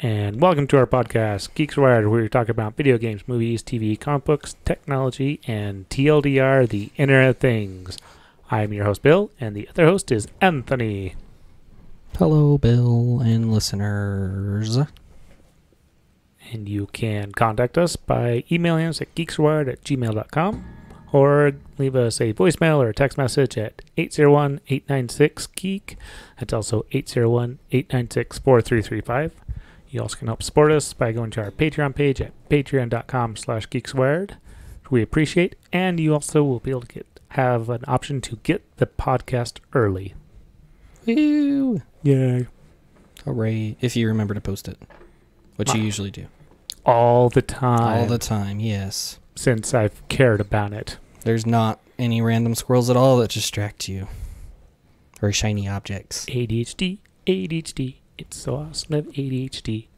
and welcome to our podcast, Geeks Wired, where we talk about video games, movies, TV, comic books, technology, and TLDR, the Internet of Things. I'm your host, Bill, and the other host is Anthony. Hello, Bill and listeners. And you can contact us by emailing us at geekswired@gmail.com or leave us a voicemail or a text message at 801-896-GEEK. That's also 801-896-4335. You also can help support us by going to our Patreon page at patreon.com/geekswired, which we appreciate, and you also will be able to have an option to get the podcast early. Woo! Yay. Hooray. If you remember to post it, which you usually do. All the time. All the time, yes. Since I've cared about it. There's not any random squirrels at all that distract you. Or shiny objects. ADHD. It's so awesome to have ADHD.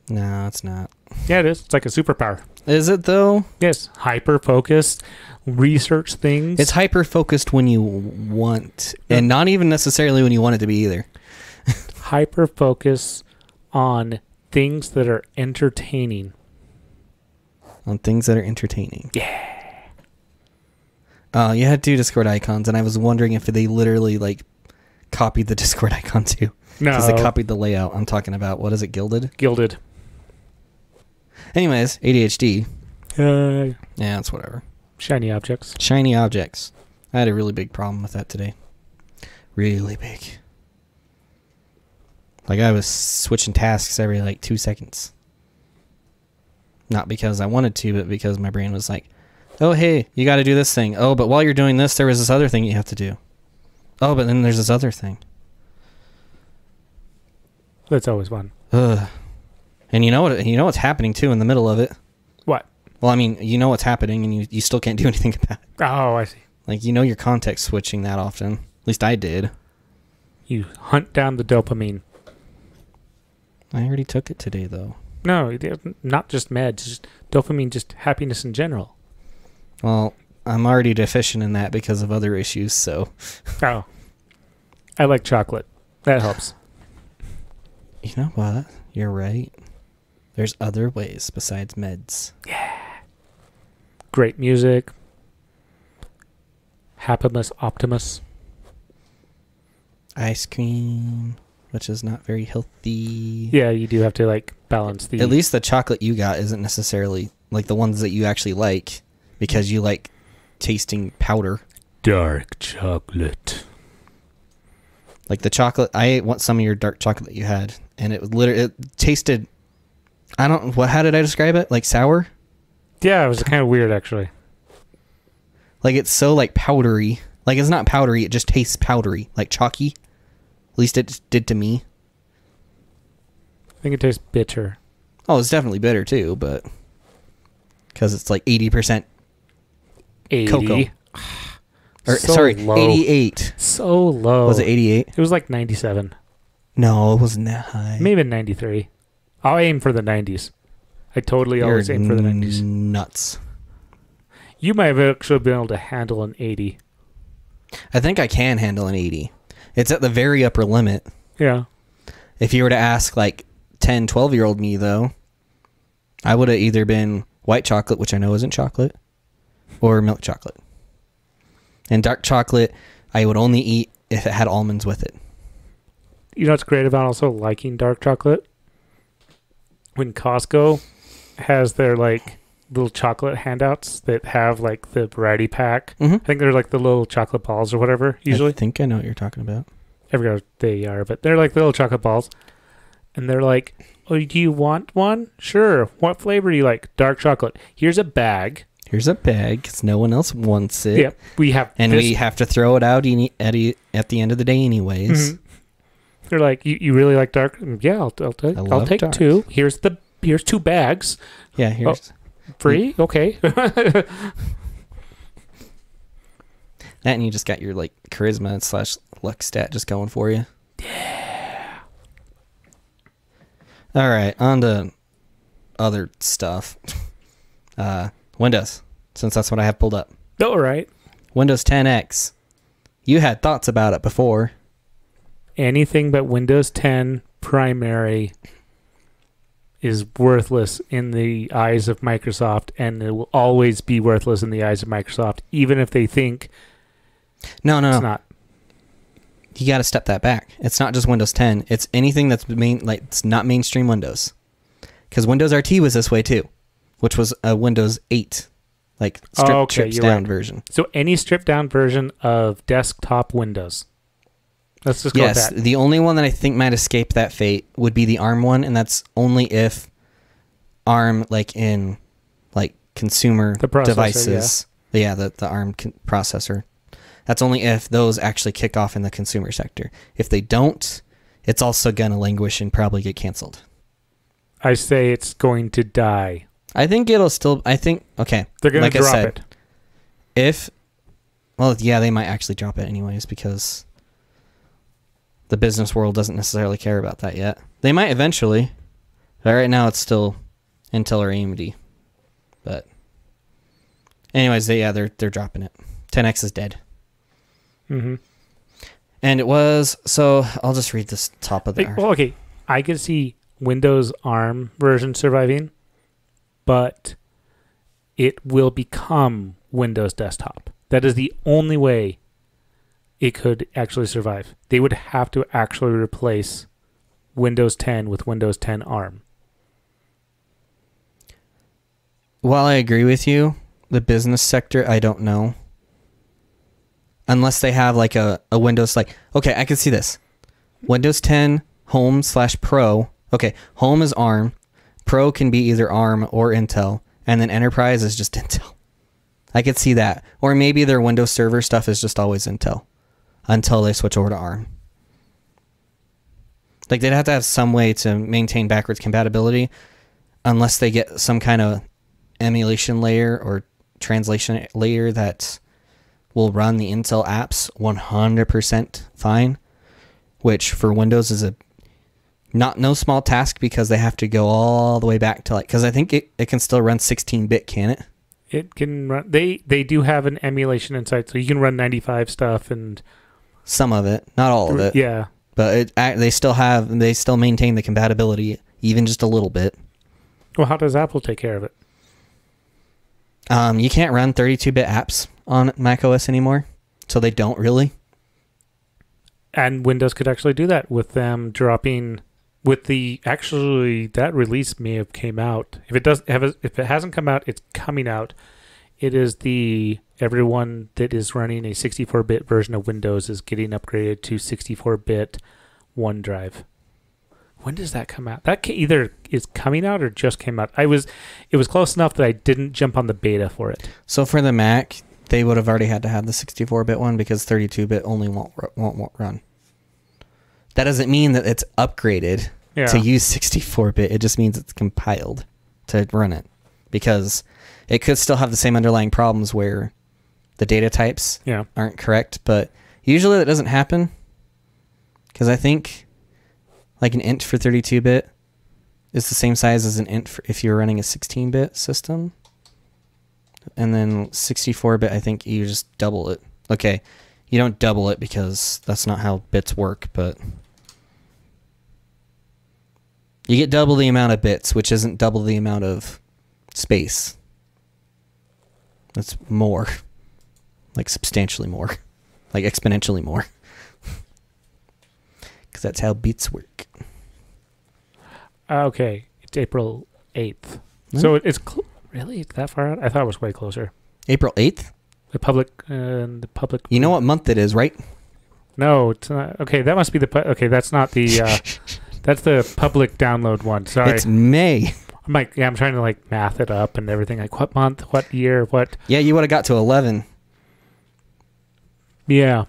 No, it's not. Yeah, it is. It's like a superpower. Is it, though? Yes. Hyper-focused. Research things. It's hyper-focused when you want, and not even necessarily when you want it to be either. Hyper-focus on things that are entertaining. On things that are entertaining. Yeah. You had two Discord icons, and I was wondering if they literally, copied the Discord icon, too. No. Because they copied the layout. I'm talking about, what is it, Gilded? Gilded. Anyways, ADHD. Yeah, it's whatever. Shiny objects. Shiny objects. I had a really big problem with that today. Really big. I was switching tasks every 2 seconds. Not because I wanted to, but because my brain was like, oh, hey, you got to do this thing. Oh, but while you're doing this, there was this other thing you have to do. Oh, but then there's this other thing. That's always fun. Ugh. And you know what's happening, too, in the middle of it? What? Well, I mean, you know what's happening, and you still can't do anything about it. Oh, I see. You're context switching that often. At least I did. You hunt down the dopamine. I already took it today, though. No, not just meds. Just dopamine, just happiness in general. Well, I'm already deficient in that because of other issues, so... Oh. I like chocolate. That helps. You know what? You're right. There's other ways besides meds. Yeah. Great music. Happiness Optimus. Ice cream, which is not very healthy. Yeah, you do have to balance the... At least the chocolate you got isn't necessarily the ones that you actually like, because you like tasting powder. Dark chocolate. The chocolate, I ate some of your dark chocolate that you had, and it tasted, how did I describe it? Sour? Yeah, it was kind of weird, actually. It's so powdery. It's not powdery, it just tastes powdery, chalky. At least it did to me. I think it tastes bitter. Oh, it's definitely bitter too, but because it's 80% 80. cocoa. Or So sorry, low. 88. So low. Was it 88? It was 97. No, it wasn't that high. Maybe 93. I'll aim for the 90s. I totally always aim for the 90s. Nuts. You might have actually been able to handle an 80. I think I can handle an 80. It's at the very upper limit. Yeah. If you were to ask 10, 12-year-old me, though, I would have either been white chocolate, which I know isn't chocolate, or milk chocolate. And dark chocolate, I would only eat if it had almonds with it. You know what's great about also liking dark chocolate? When Costco has their little chocolate handouts that have the variety pack. Mm-hmm. I think they're the little chocolate balls or whatever, usually. I think I know what you're talking about. I forgot what they are, but they're the little chocolate balls. And they're oh, do you want one? Sure. What flavor do you like? Dark chocolate. Here's a bag. Here's a bag because no one else wants it. Yep. We have we have to throw it out at the end of the day anyways. Mm-hmm. They're you really like dark? Yeah, I'll take dark. two. Here's 2 bags. Yeah, here's... Free? Okay. That, and you just got your charisma / luck stat just going for you. Yeah. All right, on to other stuff. Windows, since that's what I have pulled up. All right. Windows 10X. You had thoughts about it before. Anything but Windows 10 primary is worthless in the eyes of Microsoft, and it will always be worthless in the eyes of Microsoft, even if they think No. it's not. You got to step that back. It's not just Windows 10. It's anything that's it's not mainstream Windows. Because Windows RT was this way too, which was a Windows 8, like stripped down version. So any stripped down version of desktop Windows. Let's just go with that. The only one that I think might escape that fate would be the ARM one, and that's only if ARM, like in like consumer devices, the ARM processor. That's only if those actually kick off in the consumer sector. If they don't, it's also going to languish and probably get canceled. I say it's going to die. I think it'll still... okay. They're going to drop it. They might actually drop it anyways because the business world doesn't necessarily care about that yet. They might eventually. But right now it's still Intel or AMD. But anyways, they're dropping it. 10X is dead. Mm-hmm. And it was... So I'll just read this top of the... okay. I could see Windows ARM version surviving, but it will become Windows Desktop. That is the only way it could actually survive. They would have to actually replace Windows 10 with Windows 10 ARM. While I agree with you, the business sector, I don't know. Unless they have like a Windows, like, okay, I can see this. Windows 10 Home/Pro. Okay, Home is ARM. Pro can be either ARM or Intel. And then Enterprise is just Intel. I could see that. Or maybe their Windows Server stuff is just always Intel. Until they switch over to ARM. Like, they'd have to have some way to maintain backwards compatibility. Unless they get some kind of emulation layer or translation layer that will run the Intel apps 100% fine. Which for Windows is no small task because they have to go all the way back to because I think it can still run 16-bit, can it? It can run. They do have an emulation inside, so you can run 95 stuff and some of it, not all of it. Yeah, but they still maintain the compatibility even just a little bit. Well, how does Apple take care of it? You can't run 32-bit apps on macOS anymore, so they don't really. And Windows could actually do that with them dropping with that release may have came out. If it hasn't come out, it's coming out. It is everyone that is running a 64-bit version of Windows is getting upgraded to 64-bit OneDrive. When does that come out? That either is coming out or just came out. It was close enough that I didn't jump on the beta for it. So for the Mac, they would have already had to have the 64-bit one because 32-bit only won't run. That doesn't mean that it's upgraded to use 64-bit. It just means it's compiled to run it because it could still have the same underlying problems where the data types aren't correct. But usually that doesn't happen because I think like an int for 32-bit is the same size as an int if you're running a 16-bit system. And then 64-bit, I think you just double it. Okay, you don't double it because that's not how bits work, but you get double the amount of bits, which isn't double the amount of space. That's more. Like substantially more. Like exponentially more. Because that's how bits work. Okay, it's April 8th. So it's... Really? It's that far out? I thought it was way closer. April 8th? The public... You know what month it is, right? No, it's not. Okay, that must be the... Okay, that's not the... that's the public download one. Sorry. It's May. I'm trying to math it up and everything. Like what month, what year, what... Yeah, you would have got to 11. Yeah.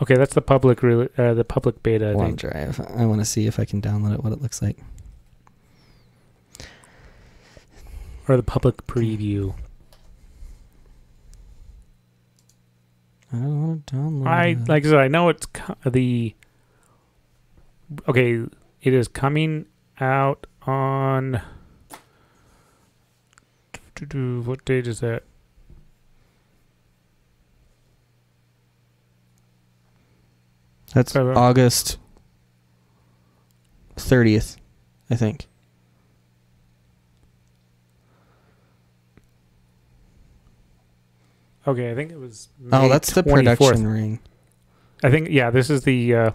Okay, that's the public beta, I think. OneDrive. I want to see if I can download it, what it looks like. Or the public preview. I don't want to download it. Like I said, I know it's okay, it is coming out on... What date is that? That's August 30th, I think. Okay, I think it was May Oh, that's the 24th. production ring. I think, yeah, this is the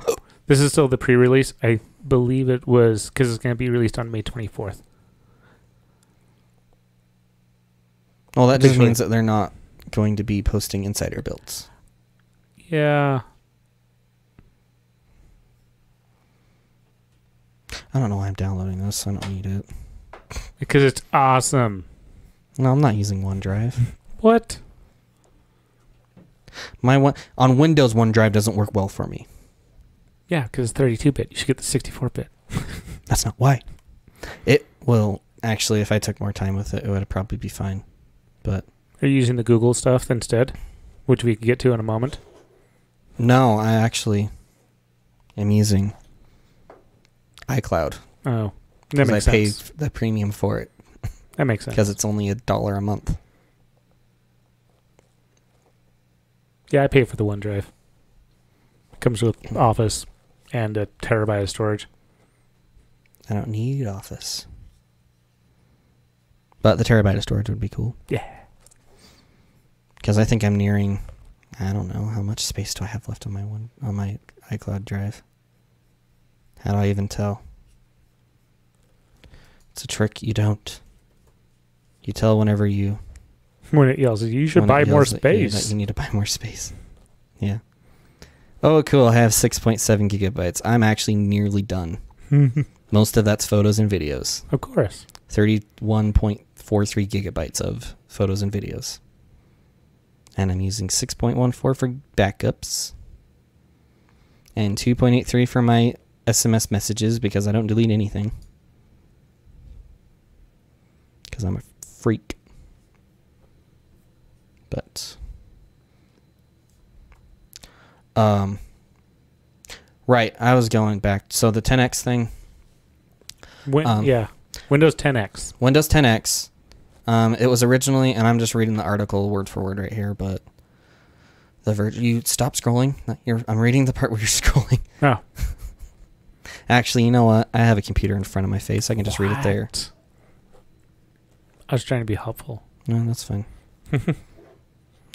this is still the pre-release. I believe it was because it's going to be released on May 24th. Well, that just Officially. means that they're not going to be posting insider builds. Yeah. I don't know why I'm downloading this. I don't need it. Because it's awesome. No, I'm not using OneDrive. What? On Windows, OneDrive doesn't work well for me. Yeah, because it's 32-bit. You should get the 64-bit. That's not why. It will actually, if I took more time with it, it would probably be fine. But Are you using the Google stuff instead? Which we can get to in a moment. no, I actually am using iCloud. Oh, that makes I sense. pay the premium for it That makes sense. because it's only $1 a month. Yeah, I pay for the OneDrive. It comes with Office and a terabyte of storage. I don't need Office. But the terabyte of storage would be cool. Yeah. Because I think I'm nearing, I don't know, how much space do I have left on my iCloud drive? How do I even tell? It's a trick you don't. You tell whenever you... When it yells, you should when buy it more yells at you that space. you need to buy more space. Yeah. Oh, cool. I have 6.7 gigabytes. I'm actually nearly done. Most of that's photos and videos. Of course. 31.43 gigabytes of photos and videos. And I'm using 6.14 for backups. And 2.83 for my SMS messages because I don't delete anything. Because I'm a freak. But right, I was going back. So the 10X thing. Yeah. Windows 10X. Windows 10X. It was originally, and I'm just reading the article word for word right here, but the Verge. You stop scrolling. I'm reading the part where you're scrolling. Oh. Actually, you know what? I have a computer in front of my face. I can just read it there. What? I was trying to be helpful. No, that's fine.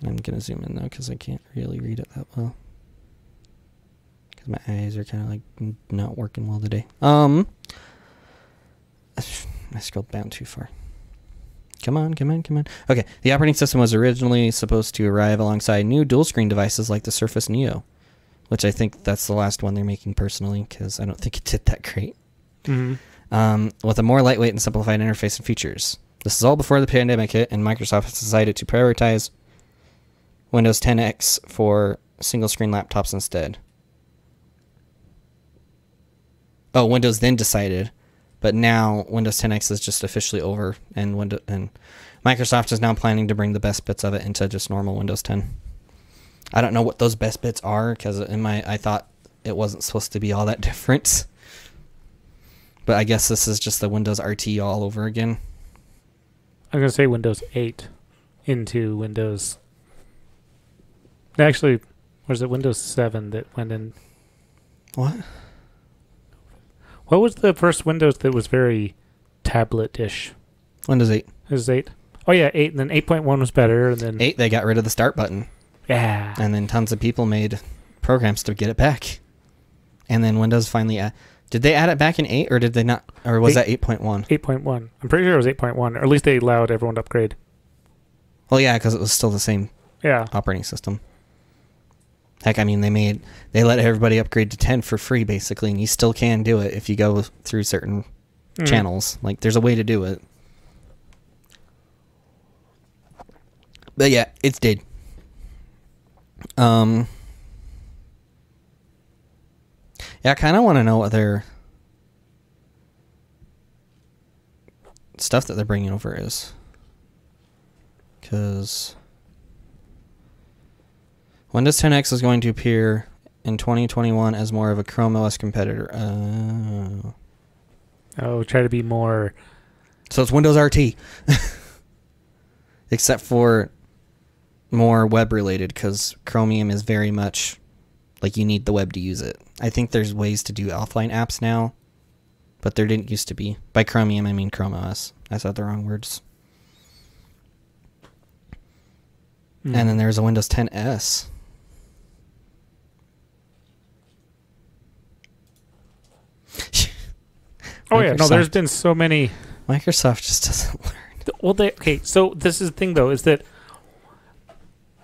I'm gonna zoom in though because I can't really read it that well. Because my eyes are kind of like not working well today. I scrolled down too far. Come on. Okay, the operating system was originally supposed to arrive alongside new dual-screen devices like the Surface Neo, which I think that's the last one they're making personally because I don't think it did that great. Mm-hmm. With a more lightweight and simplified interface and features. This is all before the pandemic hit, and Microsoft has decided to prioritize Windows 10X for single-screen laptops instead. Oh, Windows then decided, but now Windows 10X is just officially over, and Microsoft is now planning to bring the best bits of it into just normal Windows 10. I don't know what those best bits are, because I thought it wasn't supposed to be all that different. But I guess this is just the Windows RT all over again. I'm going to say Windows 8 into Windows... Actually, was it Windows 7 that went in? What? What was the first Windows that was very tablet-ish? Windows 8. It was 8? Oh, yeah, 8. And then 8.1 was better. And then 8, they got rid of the start button. Yeah. And then tons of people made programs to get it back. And then Windows finally... did they add it back in 8, or did they not? Or was that 8.1? 8.1. I'm pretty sure it was 8.1. Or at least they allowed everyone to upgrade. Well, yeah, because it was still the same Yeah. operating system. Heck, I mean, they let everybody upgrade to 10 for free, basically, and you still can do it if you go through certain channels. Like, there's a way to do it. But yeah, it's dead. Yeah, I kind of want to know what their stuff that they're bringing over is. Because Windows 10X is going to appear in 2021 as more of a Chrome OS competitor. Try to be more... So it's Windows RT. Except for more web-related, because Chromium is very much like you need the web to use it. I think there's ways to do offline apps now but there didn't used to be. By Chromium, I mean Chrome OS. I said the wrong words. And then there's a Windows 10 S. Oh yeah, no, there's been so many. Microsoft just doesn't learn. Well, okay, so this is the thing though, is that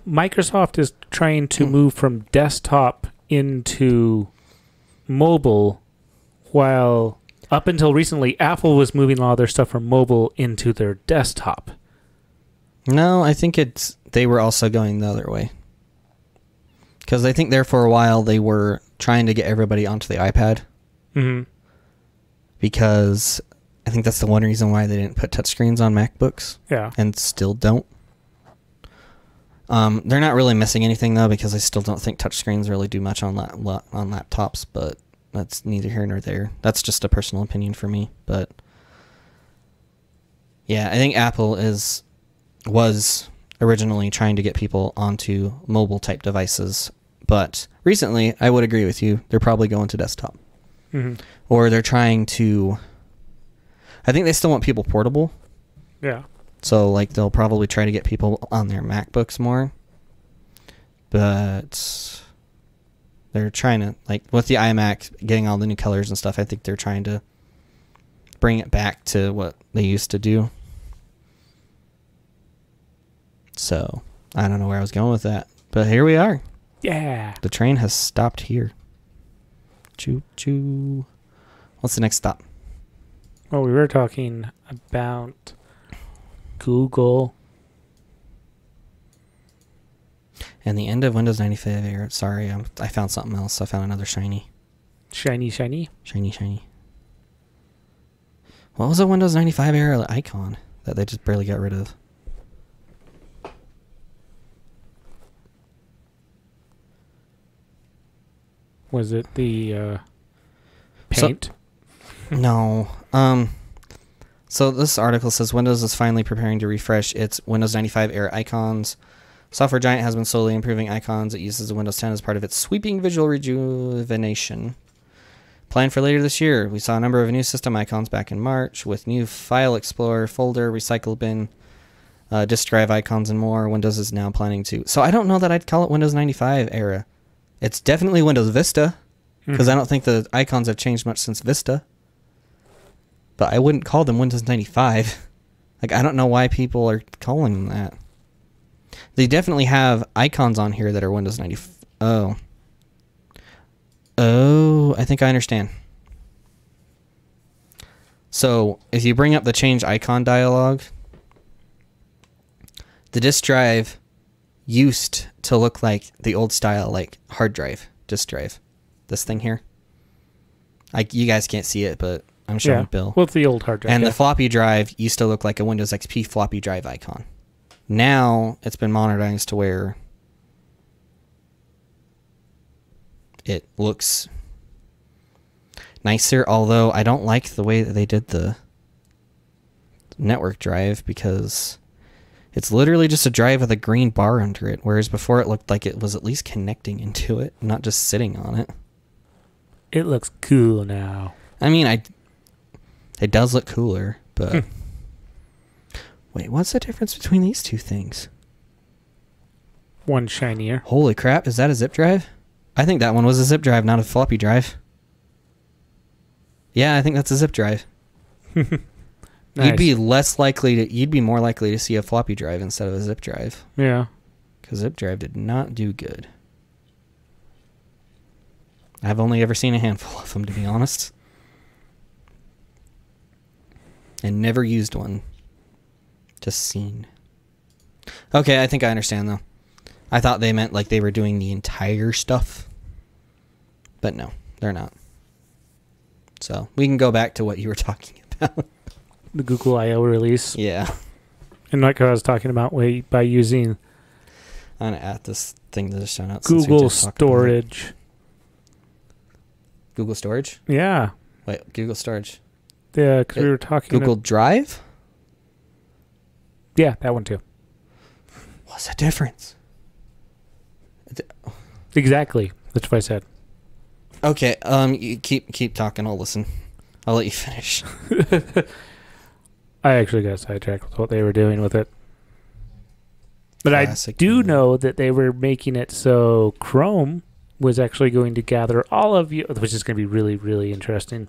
Microsoft is trying to move from desktop into mobile, while up until recently, Apple was moving a lot of their stuff from mobile into their desktop. No, I think they were also going the other way. Because I think there for a while they were trying to get everybody onto the iPad. Mm-hmm. Because I think that's the one reason why they didn't put touchscreens on MacBooks. Yeah. And still don't. They're not really missing anything, though, because I still don't think touchscreens really do much on laptops, but that's neither here nor there. That's just a personal opinion for me. But yeah, I think Apple was originally trying to get people onto mobile-type devices, but recently, I would agree with you, they're probably going to desktop. Mm-hmm. Or they're trying to... I think they still want people portable. Yeah. So, like, they'll probably try to get people on their MacBooks more. But they're trying to, like, with the iMac getting all the new colors and stuff, I think they're trying to bring it back to what they used to do. So, I don't know where I was going with that. But here we are. Yeah. The train has stopped here. Choo-choo. What's the next stop? Well, we were talking about Google. And the end of Windows 95 era. Sorry, I found something else. I found another shiny. Shiny. Shiny. What was a Windows 95 era icon that they just barely got rid of? Was it the paint? No. So this article says Windows is finally preparing to refresh its Windows 95 era icons. Software giant has been slowly improving icons it uses in Windows 10 as part of its sweeping visual rejuvenation. Planned for later this year, we saw a number of new system icons back in March with new File Explorer, folder, recycle bin, disk drive icons, and more. Windows is now planning to... So I don't know that I'd call it Windows 95 era. It's definitely Windows Vista, because I don't think the icons have changed much since Vista. But I wouldn't call them Windows 95. Like, I don't know why people are calling them that. They definitely have icons on here that are Windows 95. Oh, I think I understand. So, if you bring up the change icon dialog, the disk drive used to look like the old style, like hard drive, disk drive. This thing here. You guys can't see it, but I'm showing Bill. Well, it's the old hard drive. And the floppy drive used to look like a Windows XP floppy drive icon. Now, it's been modernized to where it looks nicer, although I don't like the way that they did the network drive, because it's literally just a drive with a green bar under it, whereas before it looked like it was at least connecting into it, not just sitting on it. It looks cool now. I mean, it does look cooler, but... Wait, what's the difference between these two things? One shinier. Holy crap, is that a zip drive? I think that one was a zip drive, not a floppy drive. Yeah, I think that's a zip drive. Nice. You'd be more likely to see a floppy drive instead of a zip drive. Yeah. Because zip drive did not do good. I've only ever seen a handful of them, to be honest. And never used one. Just seen. Okay, I think I understand, though. I thought they meant like they were doing the entire stuff. But no, they're not. So, we can go back to what you were talking about. The Google I/O release. Yeah. And like I was talking about, by using... I'm going to add this thing to the show notes. Google Storage. Google Storage? Yeah. Wait, Google Storage. Yeah, because we were talking... Google Drive? Yeah, that one too. What's the difference? Exactly. That's what I said. Okay, you keep talking. I'll listen. I'll let you finish. I actually got sidetracked with what they were doing with it. But Classic I do Google. know that they were making it so Chrome was actually going to gather all of you, which is going to be really, really interesting.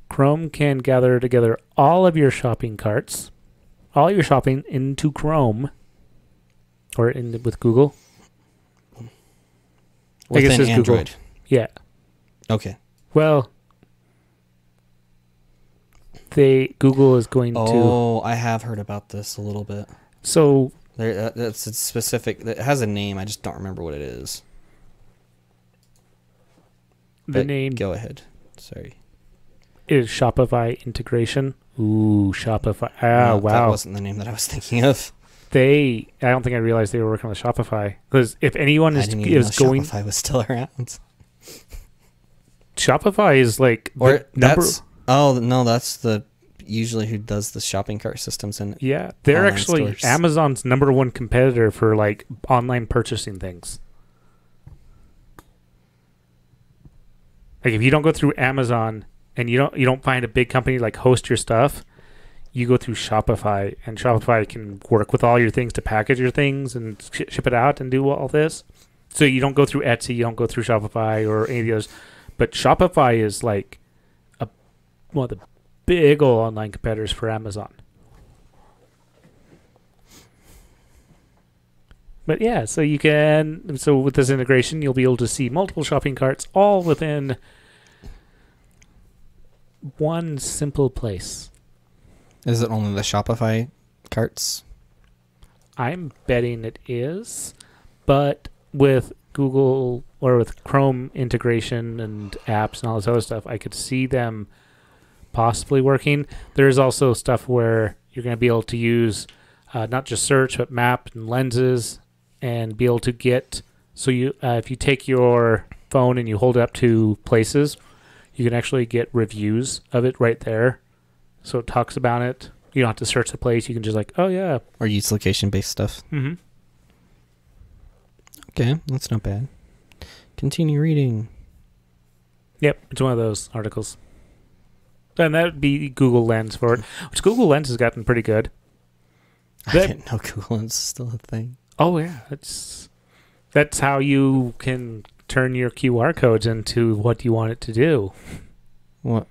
Chrome can gather together all of your shopping carts, all your shopping into Chrome, or with Google. I guess Within it's Google. Android. Yeah. Okay. Well, Google is going to. Oh, I have heard about this a little bit. So That's a specific. It has a name. I just don't remember what it is. the name Go ahead. Sorry. is Shopify integration. Ooh, Shopify. No, Wow. That wasn't the name that I was thinking of. I don't think I realized they were working with Shopify. Because if anyone I is didn't even know going. Shopify was still around. Shopify is like Or the number. that's. Oh no, that's the usually who does the shopping cart systems and Yeah, they're online actually stores. Amazon's number one competitor for like online purchasing things. Like if you don't go through Amazon and you don't find a big company like host your stuff, you go through Shopify, and Shopify can work with all your things to package your things and ship it out and do all this. So you don't go through Etsy, you don't go through Shopify or any of the others. But Shopify is like one of the big old online competitors for Amazon. But yeah, so with this integration, you'll be able to see multiple shopping carts all within one simple place. Is it only the Shopify carts? I'm betting it is, but with Google or with Chrome integration and apps and all this other stuff, I could see them possibly working. There's also stuff where you're going to be able to use not just search, but map and lenses, and be able to get. So you, if you take your phone and you hold it up to places, you can actually get reviews of it right there. So it talks about it. You don't have to search the place. You can just like, oh yeah. Or use location-based stuff? Mm-hmm. Okay, that's not bad. Continue reading. Yep, it's one of those articles. And that would be Google Lens for it, which Google Lens has gotten pretty good. I didn't know Google Lens is still a thing. Oh yeah, that's how you can turn your QR codes into what you want it to do. What?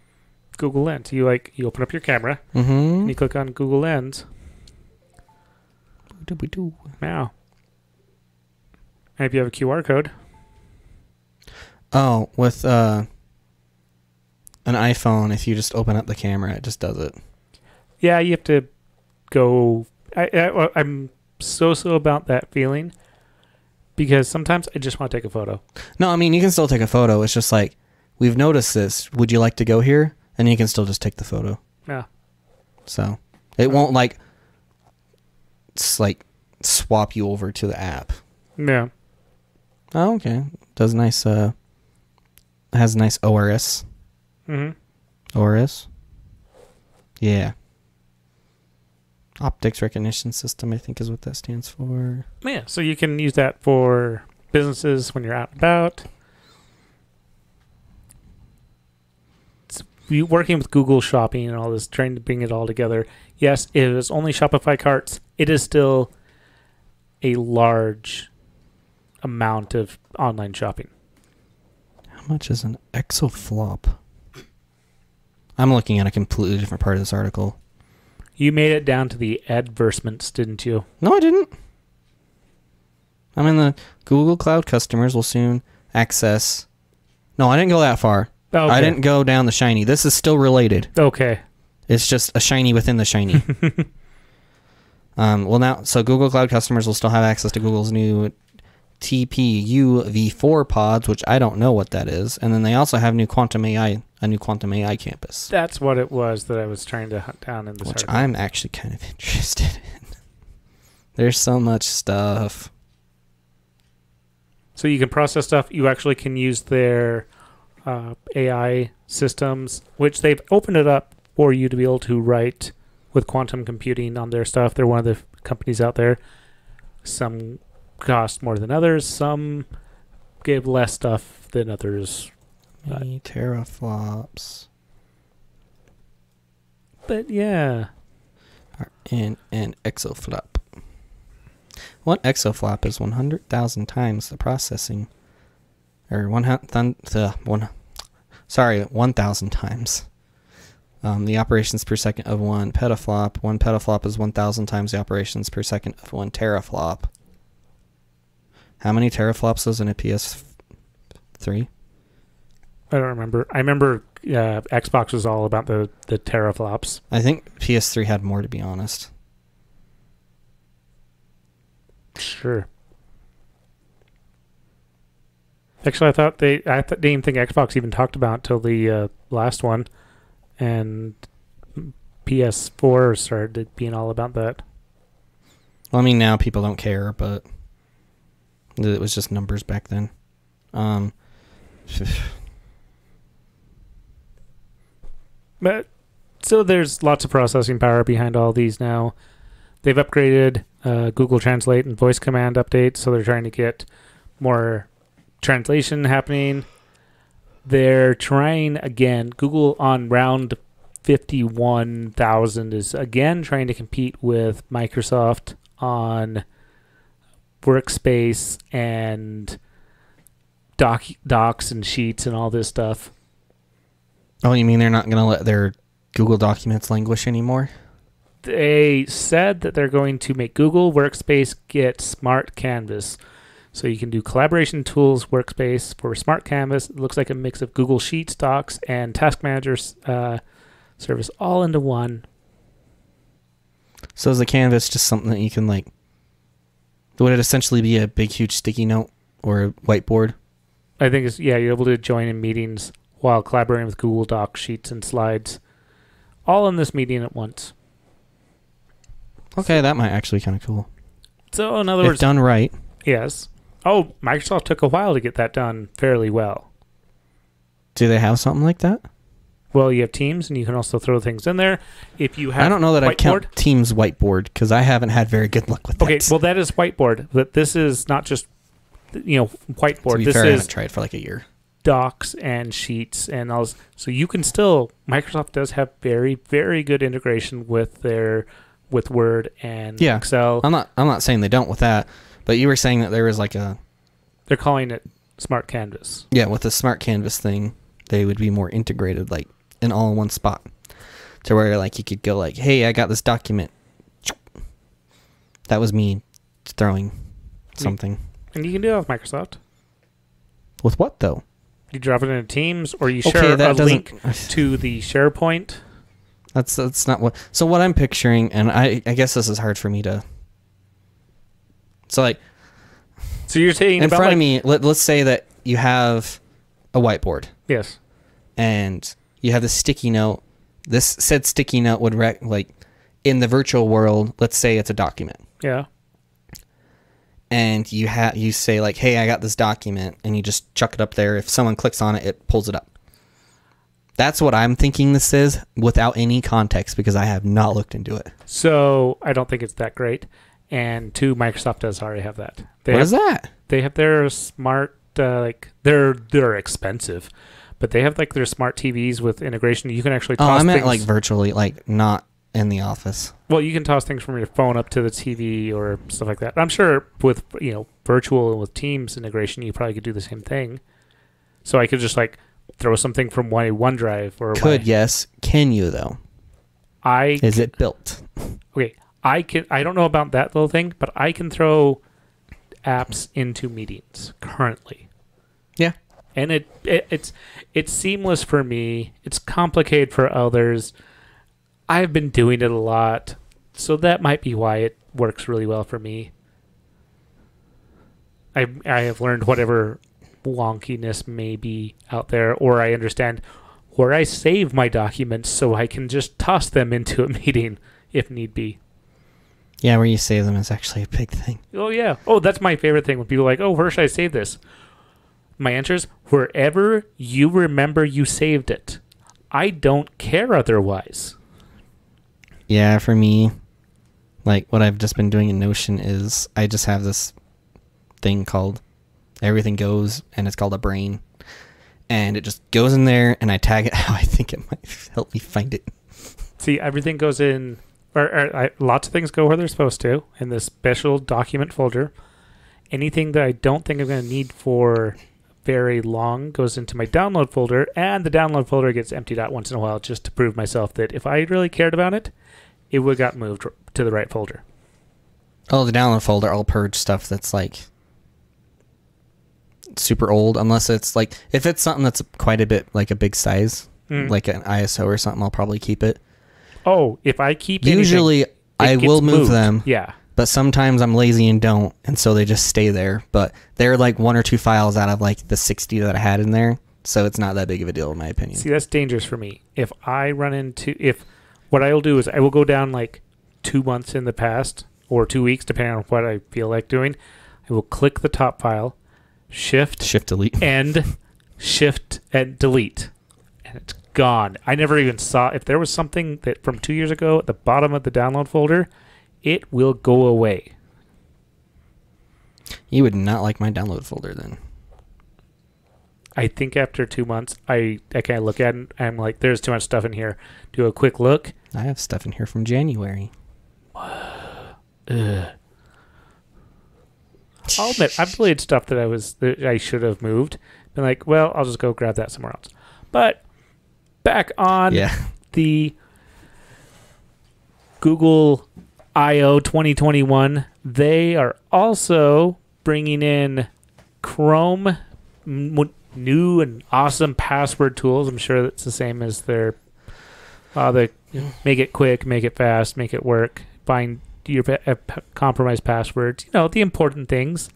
Google Lens. You open up your camera Mm-hmm. and you click on Google Lens. What did we do? Now, and if you have a QR code, Oh, with an iPhone, if you just open up the camera, it just does it. yeah, you have to go. I'm so about that feeling because sometimes I just want to take a photo. No, I mean, you can still take a photo. It's just like, we've noticed this. Would you like to go here? And you can still just take the photo. Yeah. So it won't swap you over to the app. Yeah. Oh, okay. Does nice, has nice ORS. Mm-hmm. ORS? Yeah. Optics recognition system, I think is what that stands for. Yeah, so you can use that for businesses when you're out and about. You working with Google Shopping and all this, trying to bring it all together. Yes, it is only Shopify carts. It is still a large amount of online shopping. How much is an exaflop? I'm looking at a completely different part of this article. You made it down to the advertisements, didn't you? No, I didn't. I'm in the Google Cloud customers will soon access. No, I didn't go that far. Okay. I didn't go down the shiny. This is still related. Okay. It's just a shiny within the shiny. So Google Cloud customers will still have access to Google's new TPU v4 pods, which I don't know what that is. And then they also have a new Quantum AI campus. That's what it was that I was trying to hunt down in this Which article. I'm actually kind of interested in. There's so much stuff. So you can process stuff. You actually can use their AI systems, which they've opened it up for you to be able to write with quantum computing on their stuff. They're one of the companies out there. Some cost more than others. Some give less stuff than others. Many teraflops. But yeah. Are in an exaflop. One exaflop is 100,000 times the processing, or 1,000 times the operations per second of one petaflop. One petaflop is 1,000 times the operations per second of one teraflop. How many teraflops was in a PS3? I don't remember. I remember Xbox was all about the teraflops. I think PS3 had more, to be honest. Sure. Actually, I didn't even think Xbox even talked about it till the last one, and PS4 started being all about that. Well, I mean, now people don't care, but it was just numbers back then. But so there's lots of processing power behind all these now. They've upgraded Google Translate and voice command updates, so they're trying to get more translation happening. They're trying again. Google on round 51,000 is again trying to compete with Microsoft on workspace and docs and sheets and all this stuff. Oh, you mean they're not going to let their Google documents languish anymore? They said that they're going to make Google Workspace get Smart Canvas. So you can do collaboration tools workspace for Smart Canvas. It looks like a mix of Google Sheets, Docs, and Task Manager service all into one. So is the canvas just something that you can like... Would it essentially be a big, huge sticky note or a whiteboard? I think you're able to join in meetings while collaborating with Google Docs, Sheets, and Slides. All in this meeting at once. Okay, that might actually be kind of cool. So in other If words... done right. Yes. Oh, Microsoft took a while to get that done fairly well. Do they have something like that? Well, you have Teams, and you can also throw things in there. If you have I don't know that Whiteboard, I count Teams whiteboard because I haven't had very good luck with that. Okay, well, that is whiteboard. But this is not just, whiteboard. To be This fair, I is haven't tried for like a year. docs and sheets and all. So you can still, Microsoft does have very, very good integration with Word and Excel. I'm not saying they don't with that, but you were saying that there was like they're calling it Smart Canvas. Yeah, with the Smart Canvas thing, they would be more integrated, like in all in one spot, to where like you could go like, hey, I got this document. That was me throwing something. And you can do that with Microsoft. With what though? You drop it into Teams, or you share a link to the SharePoint. That's not what. So what I'm picturing, and I guess this is hard for me to. So like. So you're saying in front of me, let's say that you have a whiteboard. Yes. And you have the sticky note. This said sticky note would in the virtual world. Let's say it's a document. Yeah. And you say like, hey, I got this document, and you just chuck it up there. If someone clicks on it, it pulls it up. That's what I'm thinking this is, without any context, because I have not looked into it. So I don't think it's that great. And Microsoft does already have that. What is that? They have their smart, they're expensive, but they have like their smart TVs with integration. You can actually toss things. Like virtually, like not in the office. Well, you can toss things from your phone up to the TV or stuff like that. I'm sure with virtual and with Teams integration, you probably could do the same thing. So I could just like throw something from OneDrive or yes. Can you though? Is it built? Okay, I don't know about that little thing, but I can throw apps into meetings currently. Yeah. And it's seamless for me. It's complicated for others. I've been doing it a lot, so that might be why it works really well for me. I have learned whatever wonkiness may be out there, or I understand where I save my documents so I can just toss them into a meeting if need be. Yeah, where you save them is actually a big thing. Oh, yeah. Oh, that's my favorite thing when people are like, oh, where should I save this? My answer is wherever you remember you saved it. I don't care otherwise. Yeah, for me, like what I've just been doing in Notion is I just have this thing called Everything Goes, and it's called a brain. And it just goes in there, and I tag it how I think it might help me find it. See, everything goes in, lots of things go where they're supposed to in this special document folder. Anything that I don't think I'm going to need for very long goes into my download folder, and the download folder gets emptied out once in a while just to prove myself that if I really cared about it, it would got moved to the right folder. Oh, the download folder, I'll purge stuff that's like super old, unless it's like, if it's something that's quite a bit like a big size, like an ISO or something, I'll probably keep it. Oh, if I keep usually anything, I will move moved. them. Yeah. But sometimes I'm lazy and don't, and so they just stay there. But they're like 1 or 2 files out of like the 60 that I had in there, so it's not that big of a deal in my opinion. See, that's dangerous for me. If what I will do is I will go down like 2 months in the past or 2 weeks, depending on what I feel like doing. I will click the top file, shift delete, and shift and delete, and it's gone. I never even saw if there was something that from 2 years ago at the bottom of the download folder. It will go away. You would not like my download folder then. I think after 2 months, I kind of look at it and I'm like, there's too much stuff in here. Do a quick look. I have stuff in here from January. I'll admit, I've deleted stuff that I should have moved. Been like, well, I'll just go grab that somewhere else. But back on the Google I/O 2021, they are also bringing in Chrome new and awesome password tools. I'm sure that's the same as their they make it quick, make it fast, make it work, find your compromised passwords, the important things.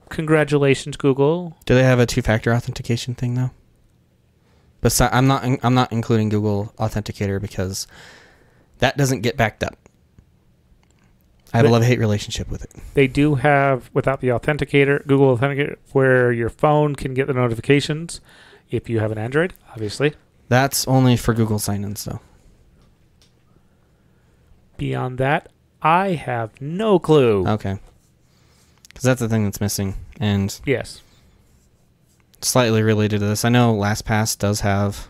Congratulations, Google. Do they have a 2-factor authentication thing though? But I'm not including Google Authenticator because that doesn't get backed up. I have a love-hate relationship with it. They do have, without the Authenticator, Google Authenticator, where your phone can get the notifications if you have an Android, obviously. That's only for Google sign-ins, though. Beyond that, I have no clue. Okay. Because that's the thing that's missing. And yes. Slightly related to this, I know LastPass does have...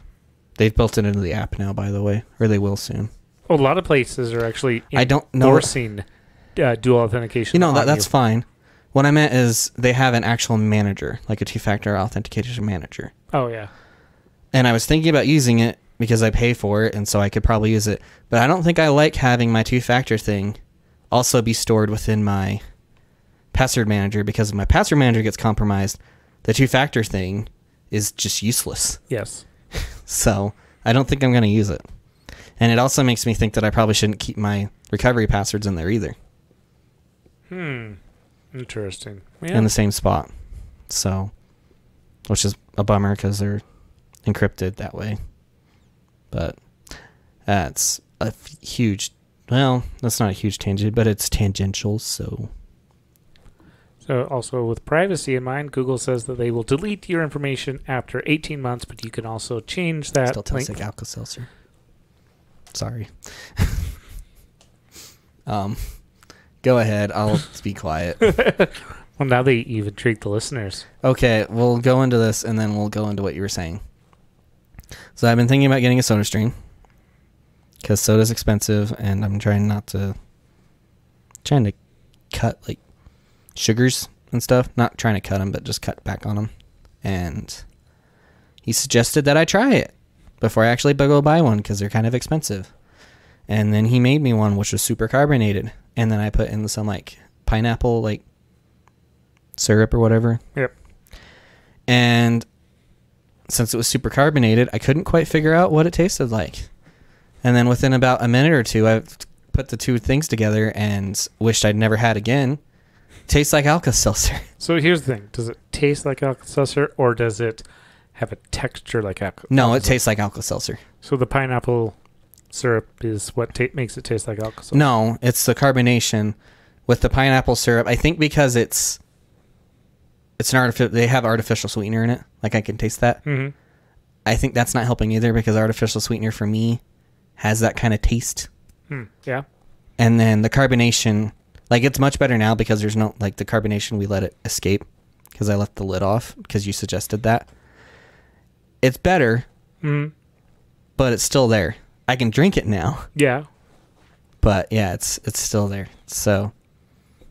They've built it into the app now, by the way. Or they will soon. A lot of places are actually enforcing dual authentication. That's fine. What I meant is they have an actual manager, like a 2-factor authentication manager. Oh, yeah. And I was thinking about using it because I pay for it, and so I could probably use it. But I don't think I like having my 2-factor thing also be stored within my password manager, because if my password manager gets compromised, the 2-factor thing is just useless. Yes. So I don't think I'm going to use it. And it also makes me think that I probably shouldn't keep my recovery passwords in there either. Interesting. Yeah. In the same spot. So, which is a bummer because they're encrypted that way. But that's a huge, that's not a huge tangent, but it's tangential, so. So also with privacy in mind, Google says that they will delete your information after 18 months, but you can also change that. Still tastes like Alka-Seltzer. Sorry. Go ahead. I'll be quiet. Well, now they even treat the listeners. Okay, we'll go into this, and then we'll go into what you were saying. So I've been thinking about getting a soda stream, because soda's expensive, and I'm trying to cut, like, sugars and stuff. Not trying to cut them, but just cut back on them. And he suggested that I try it before I actually go buy one, because they're kind of expensive. And then he made me one, which was super carbonated. And then I put in some, like, pineapple, like, syrup or whatever. Yep. And since it was super carbonated, I couldn't quite figure out what it tasted like. And then within about a minute or two, I put the two things together and wished I'd never had again. Tastes like Alka-Seltzer. So here's the thing. Does it taste like Alka-Seltzer, or does it have a texture like Alka-Seltzer? No, it tastes like Alka-Seltzer. So the pineapple syrup is what makes it taste like Alka-Seltzer? No, it's the carbonation with the pineapple syrup. I think because it's an artificial. They have artificial sweetener in it. Like, I can taste that. Mm-hmm. I think that's not helping either, because artificial sweetener for me has that kind of taste. Yeah. And then the carbonation, like, it's much better now because there's no, like, the carbonation, we let it escape because I left the lid off because you suggested that. It's better, but it's still there. I can drink it now. Yeah. But yeah, it's still there. So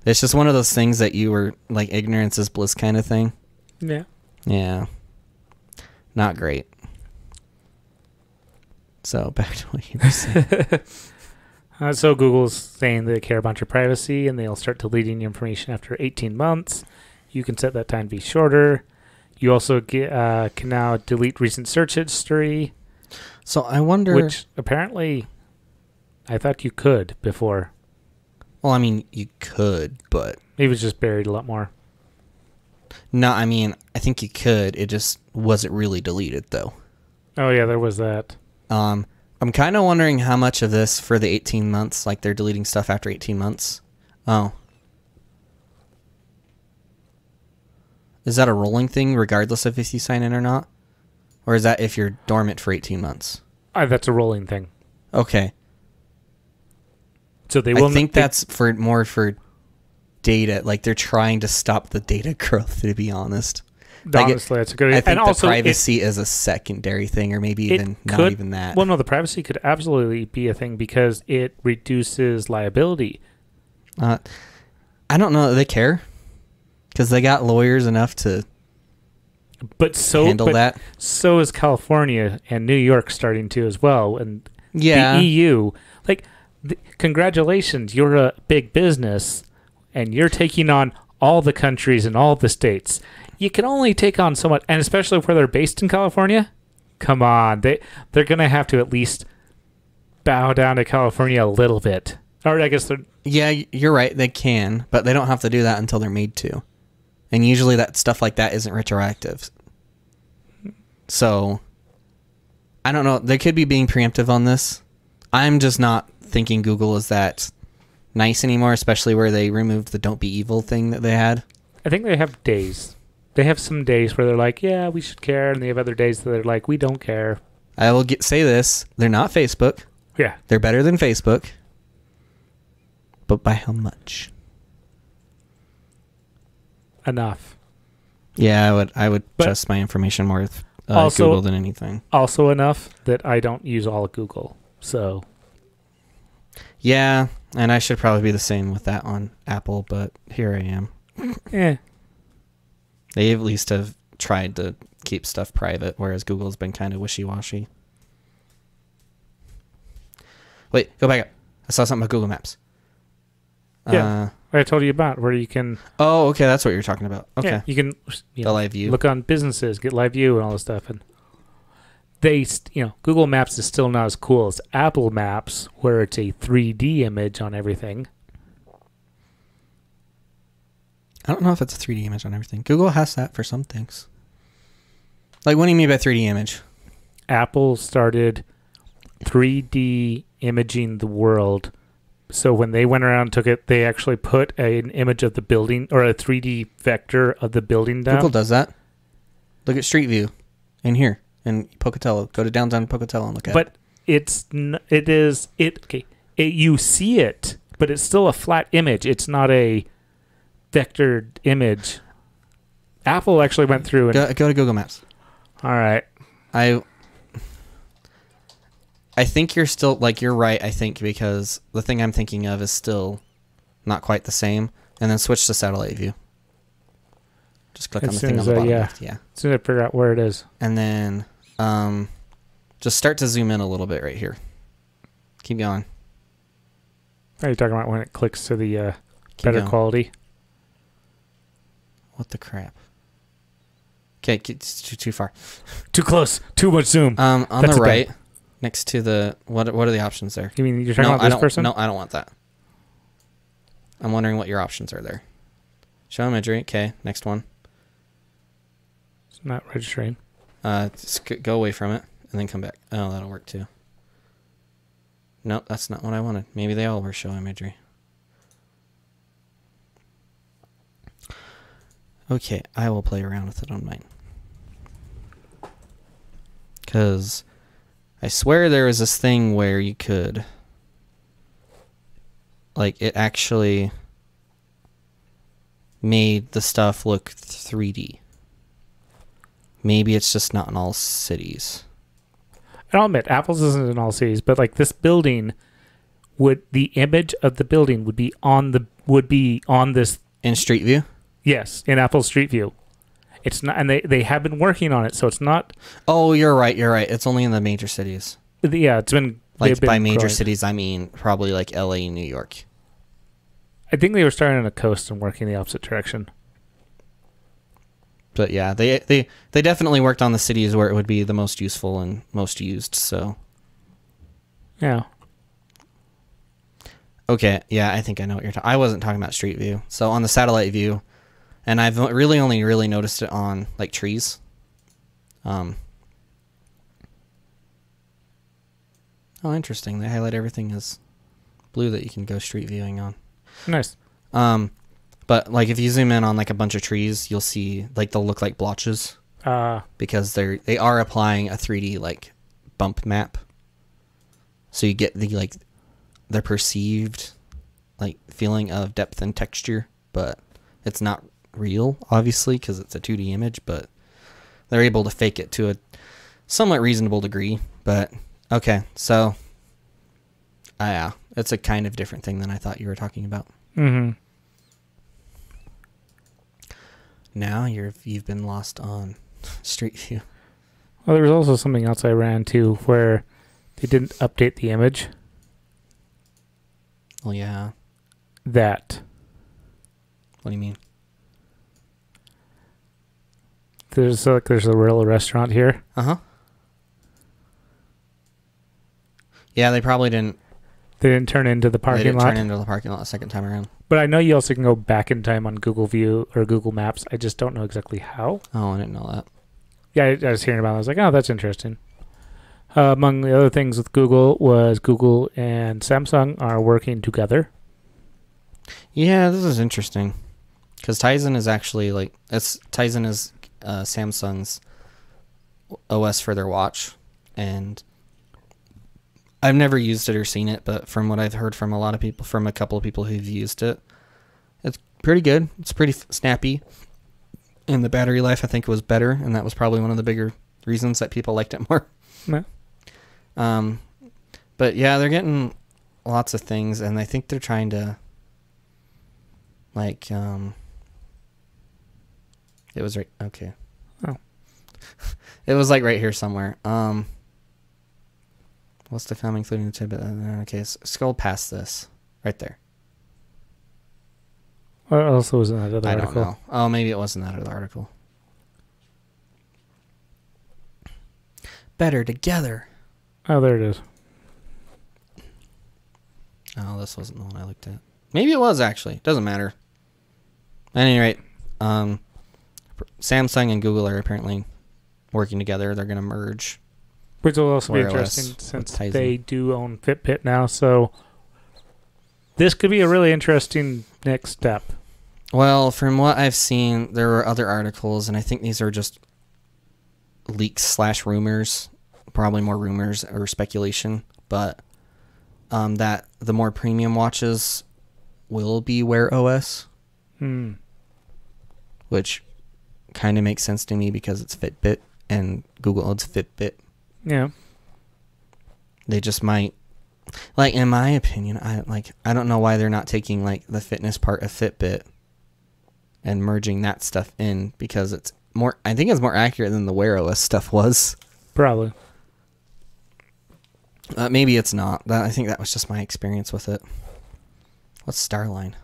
it's just one of those things that you were like, ignorance is bliss kind of thing. Yeah. Yeah. Not great. So back to what you were saying. So Google's saying they care about your privacy and they'll start deleting your information after 18 months. You can set that time to be shorter. You also can now delete recent search history. So I wonder... Which apparently I thought you could before. Well, I mean, you could, but... Maybe it's just buried a lot more. No, I mean, I think you could. It just wasn't really deleted, though. Oh, yeah, there was that. I'm kind of wondering how much of this for the 18 months, like they're deleting stuff after 18 months. Oh. Is that a rolling thing regardless of if you sign in or not? Or is that if you're dormant for 18 months? That's a rolling thing. Okay. So they will. I think that's more for data. Like they're trying to stop the data growth, to be honest. Honestly, that's a good idea. I think and the also privacy is a secondary thing, or maybe even not even that. Well, no, the privacy could absolutely be a thing because it reduces liability. I don't know that they care because they got lawyers enough to handle that. So is California and New York starting to as well. And yeah. The EU, like, congratulations, you're a big business and you're taking on all the countries and all the states. You can only take on so much, and especially where they're based in California. Come on, they're gonna have to at least bow down to California a little bit. Or I guess they're... Yeah, you're right. They can, but they don't have to do that until they're made to. And usually that stuff like that isn't retroactive. So, I don't know. They could be being preemptive on this. I'm just not thinking Google is that nice anymore, especially where they removed the don't be evil thing that they had. I think they have days. They have some days where they're like, yeah, we should care. And they have other days that they're like, we don't care. I will say this. They're not Facebook. Yeah. They're better than Facebook. But by how much? Enough. Yeah, I would trust my information more with Google than anything. Also enough that I don't use all of Google. So. Yeah, and I should probably be the same with that on Apple, but here I am. Yeah. They at least have tried to keep stuff private, whereas Google's been kind of wishy-washy. Wait, go back up. I saw something about Google Maps. Yeah, I told you about where you can... Oh, okay, that's what you're talking about. Okay. Yeah, you can the live view. Look on businesses, get live view and all this stuff. And Google Maps is still not as cool as Apple Maps, where it's a 3D image on everything. I don't know if it's a 3D image on everything. Google has that for some things. Like, what do you mean by 3D image? Apple started 3D imaging the world. So when they went around and took it, they actually put an image of the building or a 3D vector of the building down. Google does that. Look at Street View in here in Pocatello. Go to downtown Pocatello and look at it. But you see it, but it's still a flat image. It's not a vectored image. Apple actually went through and... Go to Google Maps. All right. I think you're still, like, you're right, I think, because the thing I'm thinking of is still not quite the same. And then switch to satellite view. Just click on the thing on the bottom left. Yeah. As soon as I figure out where it is. And then just start to zoom in a little bit right here. Keep going. Are you talking about when it clicks to the better quality? What the crap? Okay, it's too far. Too close. Too much zoom. On the right, next to the... What are the options there? You mean you're talking about this person? No, I don't want that. I'm wondering what your options are there. Show imagery. Okay, next one. It's not registering. Just go away from it and then come back. Oh, that'll work too. Nope, that's not what I wanted. Maybe they all were show imagery. Okay, I will play around with it on mine. Because I swear there was this thing where you could... Like, it actually made the stuff look 3D. Maybe it's just not in all cities. And I'll admit, Apple's isn't in all cities, but like this building the image of the building would be on this. In Street View? Yes, in Apple's Street View. It's not, and they have been working on it, so it's not. Oh, you're right. It's only in the major cities. Yeah, it's been. Like by major growing. cities, I mean probably like LA and New York. I think they were starting on the coast and working the opposite direction. But yeah, they definitely worked on the cities where it would be the most useful and most used. So yeah. Okay, yeah, I think I know what you're talking. I wasn't talking about Street View. So on the satellite view, and I've really only noticed it on like trees. Oh, interesting. They highlight everything as blue that you can go street viewing on. Nice. But like if you zoom in on like a bunch of trees, you'll see like they'll look like blotches. Because they are applying a 3D like bump map. So you get the perceived like feeling of depth and texture, but it's not real, obviously, because it's a 2D image, but they're able to fake it to a somewhat reasonable degree. But okay, so yeah, it's a kind of different thing than I thought you were talking about. Mm-hmm. Now you've been lost on Street View. Well, there was also something else I ran to where they didn't update the image. Well, yeah. That. What do you mean? There's a real restaurant here. Uh-huh. Yeah, they probably didn't. They didn't turn into the parking lot. They didn't turn into the parking lot the second time around. But I know you also can go back in time on Google View or Google Maps. I just don't know exactly how. Oh, I didn't know that. Yeah, I was hearing about it. I was like, oh, that's interesting. Among the other things with Google was Google and Samsung are working together. Yeah, this is interesting. Because Tizen is actually Tizen is Samsung's OS for their watch. And I've never used it or seen it, but from what I've heard from a couple of people who've used it, it's pretty good. It's pretty snappy. And the battery life, I think, was better, and that was probably one of the bigger reasons that people liked it more. Yeah. But yeah, they're getting lots of things, and I think they're trying to, it was right, okay. Oh. It was like right here somewhere. What's the film including the tidbit? Okay, scroll past this. Right there. What else was in that other I article? don't know. Oh, maybe it wasn't that other article. Better together. Oh, there it is. Oh, this wasn't the one I looked at. Maybe it was, actually. Doesn't matter. At any rate, Samsung and Google are apparently working together. They're going to merge. Which will also be wireless interesting since with Tizen. they do own Fitbit now. So this could be a really interesting next step. Well, from what I've seen, there were other articles, and I think these are just leaks / rumors. Probably more rumors or speculation. But that the more premium watches will be Wear OS. Which kind of makes sense to me because it's Fitbit and Google owns Fitbit. Yeah. They just might, like, in my opinion, I don't know why they're not taking like the fitness part of Fitbit and merging that stuff in, because it's more, I think it's more accurate than the Wear OS stuff was. Probably. Maybe it's not. I think that was just my experience with it. What's Starline?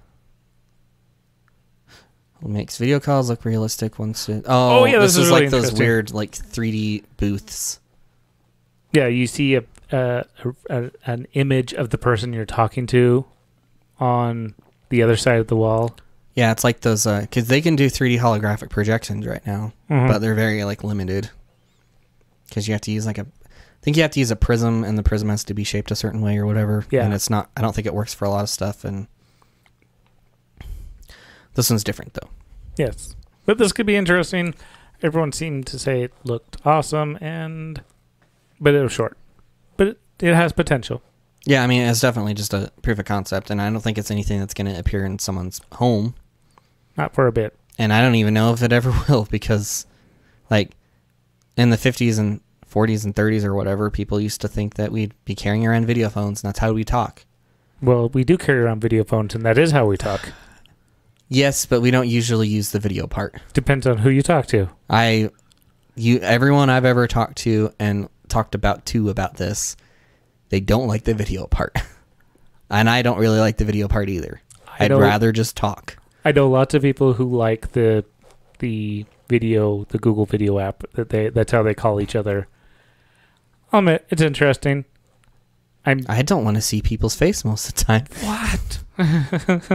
Makes video calls look realistic once it... Oh, yeah, this is really like those weird like 3D booths. Yeah, you see an image of the person you're talking to on the other side of the wall. Yeah, it's like those because they can do 3D holographic projections right now, but they're very like limited because you have to use I think you have to use a prism, and the prism has to be shaped a certain way or whatever. Yeah, and it's not. I don't think it works for a lot of stuff, and this one's different though. Yes, but this could be interesting. Everyone seemed to say it looked awesome, but it was short. But it has potential. Yeah, I mean, it's definitely just a proof of concept, and I don't think it's anything that's going to appear in someone's home. Not for a bit. And I don't even know if it ever will, because, like, in the 50s and 40s and 30s or whatever, people used to think that we'd be carrying around video phones, and that's how we talk. Well, we do carry around video phones, and that is how we talk. Yes, but we don't usually use the video part. Depends on who you talk to. Everyone I've ever talked to and talked about this, they don't like the video part. And I don't really like the video part either. I'd rather just talk. I know lots of people who like the video, the Google Video app. That's how they call each other. I'll admit, it's interesting. I don't want to see people's face most of the time. What?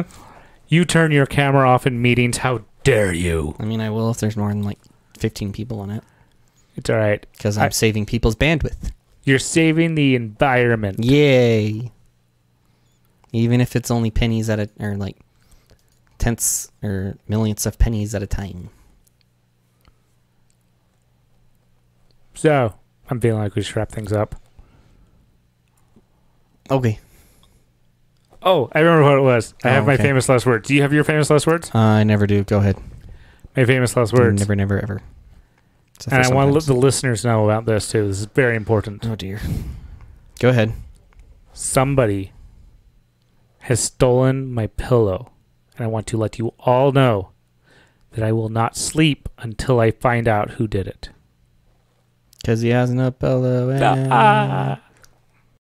You turn your camera off in meetings. How dare you? I mean, I will if there's more than like 15 people in it. It's all right. Because I'm saving people's bandwidth. You're saving the environment. Yay. Even if it's only pennies or like tenths or millionths of pennies at a time. So, I'm feeling like we should wrap things up. Okay. Oh, I remember what it was. I have my okay. famous last words. Do you have your famous last words? I never do. Go ahead. My famous last words. Never, never, ever. And I want to let the listeners know about this, too. This is very important. Oh, dear. Go ahead. Somebody has stolen my pillow. And I want to let you all know that I will not sleep until I find out who did it. Because he has no pillow.